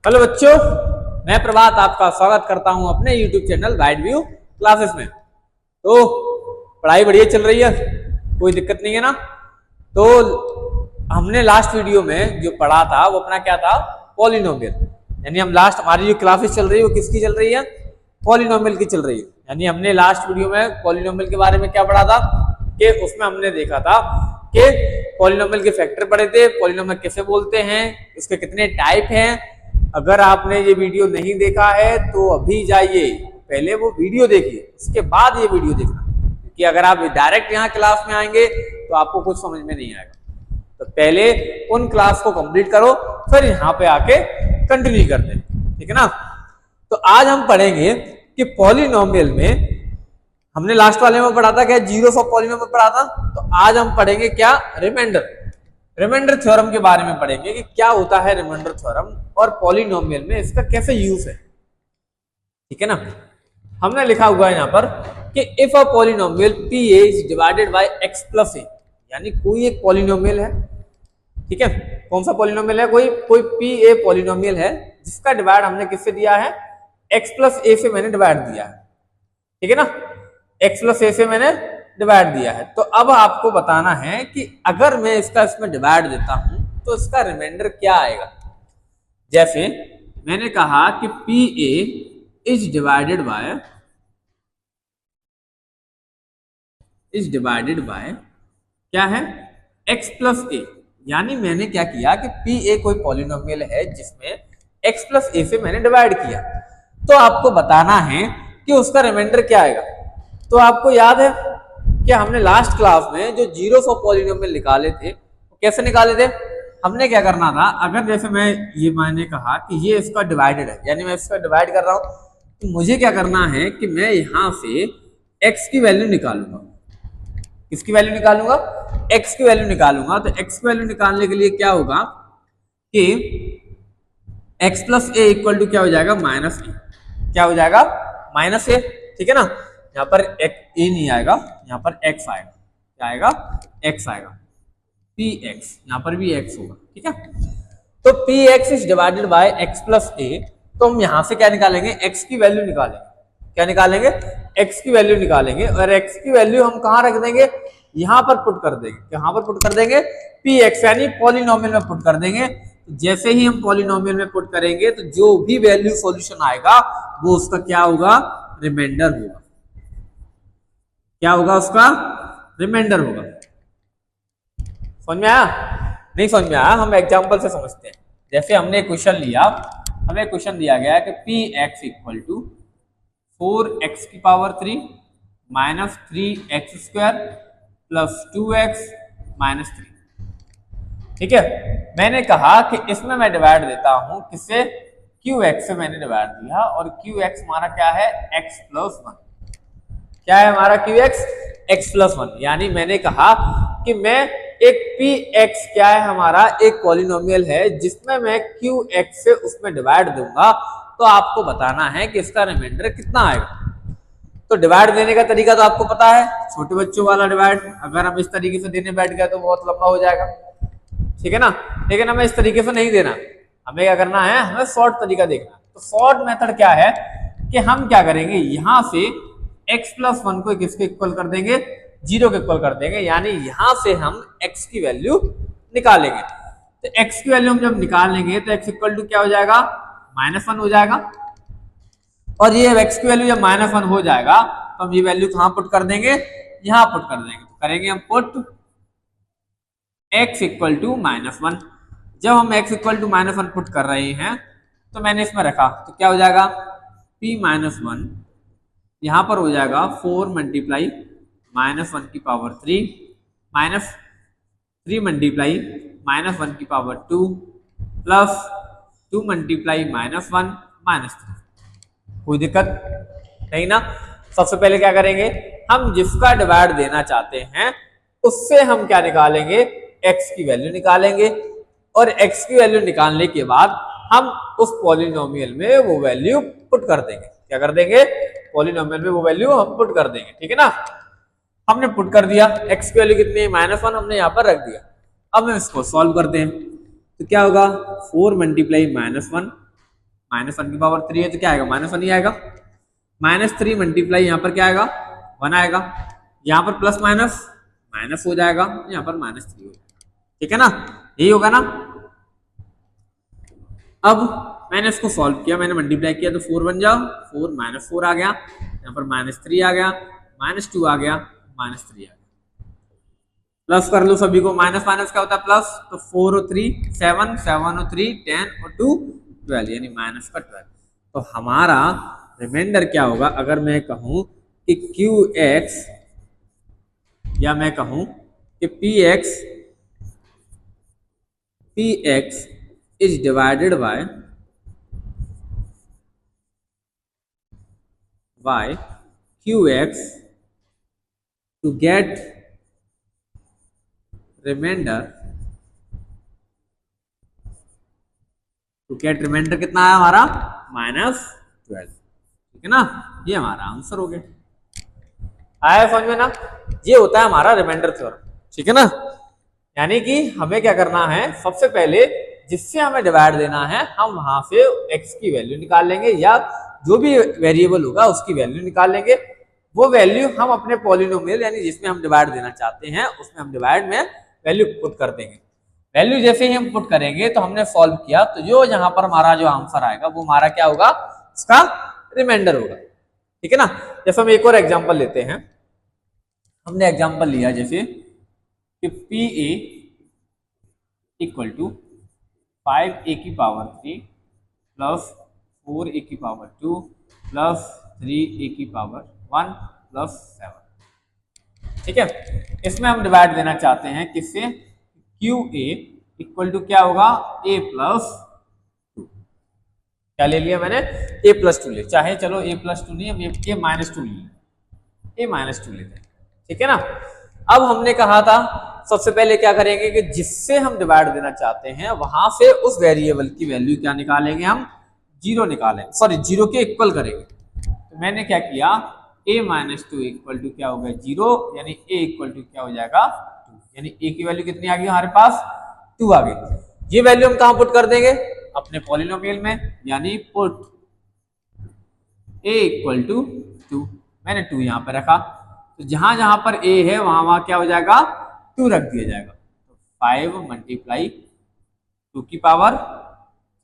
Hello बच्चों, मैं प्रभात आपका स्वागत करता हूं अपने YouTube channel wide view classes में। तो पढ़ाई बढ़िया चल रही है, कोई दिक्कत नहीं है ना। तो हमने लास्ट वीडियो में जो पढ़ा था वो अपना क्या था, पॉलिनोमियल। यानी हम लास्ट हमारी जो क्लासेस चल रही है वो किसकी चल रही है, पॉलिनोमियल की चल रही है। यानी हमने लास्ट वीडियो में पॉलिनोमियल के बारे में क्या पढ़ा था कि उसमें हमने देखा था कि पॉलिनोमियल के फैक्टर पढ़े थे, पॉलिनोमियल कैसे बोलते हैं, इसके कितने टाइप हैं। अगर आपने ये वीडियो नहीं देखा है तो अभी जाइए, पहले वो वीडियो देखिए, उसके बाद ये वीडियो देखना, क्योंकि अगर आप डायरेक्ट यहाँ क्लास में आएंगे तो आपको कुछ समझ में नहीं आएगा। तो पहले उन क्लास को कंप्लीट करो, फिर यहाँ पे आके कंटिन्यू करते हैं, ठीक है ना। तो आज हम पढ़ेंगे कि पॉलिनोमियल में हमने लास्ट वाले में पढ़ा था क्या, जीरोस ऑफ पॉलिनोमियल पढ़ा था। तो आज हम पढ़ेंगे क्या, रिमाइंडर थ्योरम के बारे में पढ़ेंगे कि क्या होता है रिमाइंडर थ्योरम और पॉलिनोमियल में इसका कैसे यूज है, ठीक है ना। हमने लिखा हुआ है यहाँ पर कि if a polynomial P A is divided by X plus A, यानी कोई एक पॉलिनोमियल है, ठीक है। कौन सा पॉलिनोमियल है, कोई पी ए पॉलिनोमियल है जिसका डिवाइड हमने किससे दिया है, एक्स प्लस ए से मैंने डिवाइड दिया है, ठीक है ना। एक्स प्लस ए से मैंने डिवाइड दिया है। तो अब आपको बताना है कि अगर मैं इसमें डिवाइड देता हूं तो इसका रिमाइंडर क्या आएगा। जैसे मैंने कहा कि P A is divided bye क्या है, एक्स प्लस ए। यानी मैंने क्या किया कि पी ए कोई पॉलिनोमियल है जिसमें एक्स प्लस ए से मैंने डिवाइड किया। तो आपको बताना है कि उसका रिमाइंडर क्या आएगा। तो आपको याद है कि हमने लास्ट क्लास में जो जीरोस ऑफ पॉलिनोमियल निकाले थे, कैसे निकाले थे, हमने क्या करना था, अगर जैसे मैंने कहा कि ये इसका डिवाइडेड है, यानी मैं इसका डिवाइड कर रहा हूं, तो मुझे क्या करना है कि मैं यहां से x की वैल्यू निकालूंगा। किसकी वैल्यू निकालूंगा, x की वैल्यू निकालूंगा। तो x की वैल्यू निकालने के लिए क्या होगा कि x plus a equal to क्या हो जाएगा, माइनस ए। क्या हो जाएगा, माइनस ए, ठीक है ना। यहाँ पर ए नहीं आएगा, यहाँ पर x आएगा। क्या आएगा, x आएगा, पी एक्स, यहाँ पर भी x होगा, ठीक है। तो P X is divided by X plus A. तो हम यहाँ से क्या निकालेंगे, x की वैल्यू निकालेंगे। क्या निकालेंगे, x की वैल्यू निकालेंगे। और x की वैल्यू हम कहाँ रख देंगे, यहाँ पर पुट कर देंगे। यहाँ पर पुट कर देंगे पी एक्स, यानी पॉलिनोमियल में पुट कर देंगे। जैसे ही हम पॉलिनोमियल में पुट करेंगे तो जो भी वैल्यू सॉल्यूशन आएगा वो उसका क्या होगा, रिमाइंडर होगा। क्या होगा, उसका रिमाइंडर होगा। समझ में आया, नहीं समझ में आया, हम एग्जांपल से समझते हैं। जैसे हमने क्वेश्चन लिया, हमें क्वेश्चन दिया गया है कि P x equal to 4x की power 3 minus 3x square plus 2x minus 3, ठीक है। मैंने कहा कि इसमें मैं डिवाइड देता हूं किससे, qx से मैंने डिवाइड दिया, और qx हमारा क्या है, x प्लस 1। क्या है हमारा qx, x प्लस 1। यानी मैंने कहा कि मैं एक px क्या है हमारा, एक पॉलिनोमियल है जिसमें मैं qx से उसमें डिवाइड दूंगा। तो आपको बताना है कि इसका रिमाइंडर कितना आएगा। तो डिवाइड देने का तरीका तो आपको पता है, छोटे बच्चों वाला डिवाइड। अगर हम इस तरीके से देने बैठ गए तो बहुत लंबा हो जाएगा, ठीक है ना। लेकिन हमें इस तरीके से नहीं देना, हमें क्या करना है, हमें शॉर्ट तरीका देखना। तो शॉर्ट मेथड क्या है कि हम क्या करेंगे, यहां से x प्लस 1 को किसके इक्वल कर देंगे, 0 के इक्वल कर देंगे। यानी यहां से हम x की वैल्यू निकालेंगे। तो x की वैल्यू हम जब निकाल लेंगे तो x इक्वल टू क्या हो जाएगा, -1 हो जाएगा। और ये x की वैल्यू जब -1 हो जाएगा तो हम ये वैल्यू कहां पुट कर देंगे, यहां पुट कर देंगे। तो करेंगे हम पुट x इक्वल टू -1। जब हम x इक्वल टू -1 पुट कर रहे हैं तो मैंने इसमें रखा, तो क्या हो जाएगा, p-1 यहां पर हो जाएगा 4 मल्टीप्लाई -1 की पावर 3 माइनस 3 मल्टीप्लाई -1 की पावर 2 प्लस 2 मल्टीप्लाई -1 -3। कोई दिक्कत नहीं ना। सबसे पहले क्या करेंगे, हम जिसका डिवाइड देना चाहते हैं उससे हम क्या निकालेंगे, x की वैल्यू निकालेंगे। और x की वैल्यू निकालने के बाद हम उस पॉलिनोमियल में वो वैल्यू पुट कर देंगे। क्या कर देंगे, पॉलिनोमियल में वो वैल्यू हम पुट कर देंगे, ठीक है ना। हमने पुट कर दिया, x की वैल्यू कितनी है, -1, हमने यहाँ पर रख दिया। अब हम इसको सॉल्व करते हैं। तो क्या होगा, 4 मल्टीप्लाई -1 -1 की पावर 3 है तो क्या आएगा, -1 ही आएगा। -3 मल्टीप्लाई यहाँ पर क्या आएगा, 1 आएगा। यहाँ पर प्लस माइनस माइनस हो जाएगा, यहाँ पर -3 हो जाएगा। ठीक है ना, यही होगा ना। अब मैंने इसको सॉल्व किया, मैंने मल्टीप्लाई किया तो 4 बन जाओ, 4 -4 आ गया, यहाँ पर -3 आ गया, -2 आ गया, -3 आ गया। प्लस कर लो सभी को, माइनस माइनस क्या होता है प्लस, तो 4 और 3 7, 7 और 3 10 और 2 12, यानी माइनस का 12। तो हमारा रिमाइंडर क्या होगा, अगर मैं कहूं कि QX या मैं कहूं कि PX is divided by QX to get remainder कितना है हमारा, -12। ठीक है ना, ये हमारा आंसर हो गया। आया समझ में ना, ये होता है हमारा रिमाइंडर थ्योरम। ठीक है ना, यानी कि हमें क्या करना है, सबसे पहले जिससे हमें डिवाइड देना है हम वहां से x की वैल्यू निकाल लेंगे, या जो भी वेरिएबल होगा उसकी वैल्यू निकाल लेंगे। वो वैल्यू हम अपने पॉलिनोमियल यानी जिसमें हम डिवाइड देना चाहते हैं उसमें हम डिवाइड में वैल्यू पुट कर देंगे। वैल्यू जैसे ही हम पुट करेंगे तो हमने सॉल्व किया, तो जो यहाँ पर हमारा जो आंसर आएगा वो हमारा क्या होगा, उसका रिमाइंडर होगा। ठीक है ना, जैसे हम एक और एग्जांपल लेते हैं। हमने एग्जांपल लिया जैसे कि PA इक्वल टू 5A की पावर 3 प्लस 4A की पावर 2 प्लस 3A की पावर 1 प्लस 7। ठीक है, इसमें हम डिवाइड देना चाहते हैं किससे, QA इक्वल टू क्या होगा, A प्लस 2। क्या ले लिया मैंने, A प्लस 2 ले, चाहे चलो A प्लस 2 नहीं, हम A माइनस 2 ले, A माइनस 2 लेते हैं। ठीक है ना, अब हमने कहा था सबसे पहले क्या करेंगे कि जिससे हम डिवाइड देना चाहते हैं वहां से उस वेरिएबल की वैल्यू क्या निकालेंगे, हम 0 निकालेंगे, सॉरी 0 के इक्वल करेंगे। तो मैंने क्या किया, A माइनस 2 इक्वल टू क्या होगा 0, यानी A इक्वल टू क्या हो जाएगा 2, यानी A की वैल्यू कितनी आ गई हमारे पास, 2 आ गई। ये वैल्यू हम कहां पुट कर देंगे, अपने पॉलिनोमियल में, यानी पुट A इक्वल टू 2। मैंने 2 यहां पर रखा, तो जहां जहां पर A है वहां वहां क्या हो जाएगा, 2 रख दिया जाएगा। तो 5 मल्टीप्लाई 2 की पावर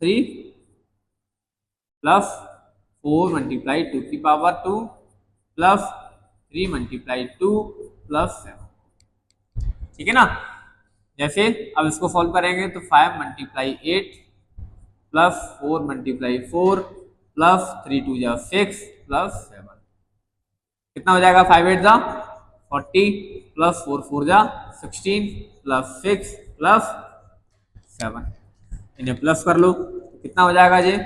3 प्लस 4 मल्टीप्लाई 2 की पावर 2 प्लस 3 मल्टीप्लाई 2 प्लस 7। ठीक है ना, जैसे अब इसको सॉल्व करेंगे तो 5 मल्टीप्लाई 8 प्लस 4 मल्टीप्लाई 4 प्लस 3 2 जा 6 प्लस 7, कितना हो जाएगा, 5 8 जा 40 प्लस 4 4 जा 16 प्लस 6 प्लस 7। इन्हें प्लस कर लो, कितना हो जाएगा जी,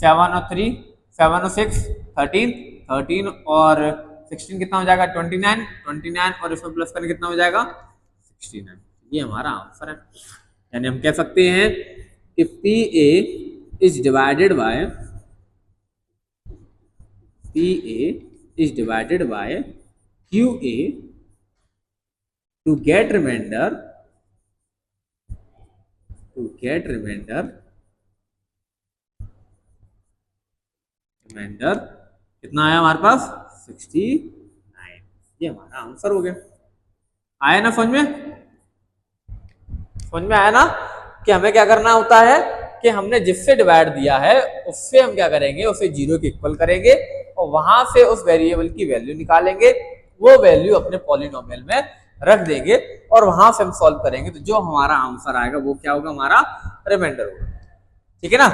7 और 3 7 और 6 13 13 और 16 कितना हो जाएगा 29 29 और इसमें प्लस करके कितना हो जाएगा 69। ये हमारा आंसर है। यानी हम कह सकते हैं कि PA is divided bye QA to get remainder कितना आया हमारे पास 69। ये हमारा आंसर हो गया। आया ना समझ में आया ना कि हमें क्या करना होता है कि हमने जिससे डिवाइड दिया है उससे हम क्या करेंगे, उसे 0 के इक्वल करेंगे और वहां से उस वेरिएबल की वैल्यू निकालेंगे, वो वैल्यू अपने पॉलिनोमियल में रख देंगे और वहां से हम सॉल्व करेंगे, तो जो हमारा आंसर आएगा वो क्या होगा, हमारा रिमाइंडर होगा। ठीक है ना,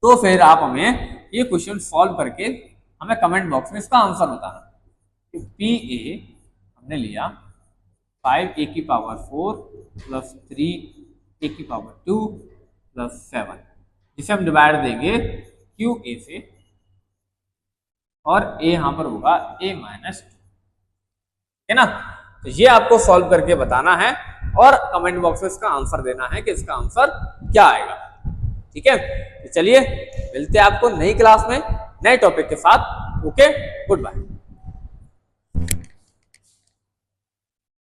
तो फिर आप हमें ये क्वेश्चन सॉल्व करके हमें कमेंट बॉक्स में इसका आंसर बताना। PA हमने लिया 5A की पावर 4 प्लस 3A की पावर 2 प्लस 7, जिसे हम डिवाइड देंगे QA से और A यहां पर होगा A माइनस 2। है ना, तो ये आपको सॉल्व करके बताना है और कमेंट बॉक्स में इसका आंसर देना है कि इसका आंसर क्या आएगा। ठीक है, तो चलिए मिलते हैं आपको नई क्लास में नए टॉपिक के साथ। Okay, good bye.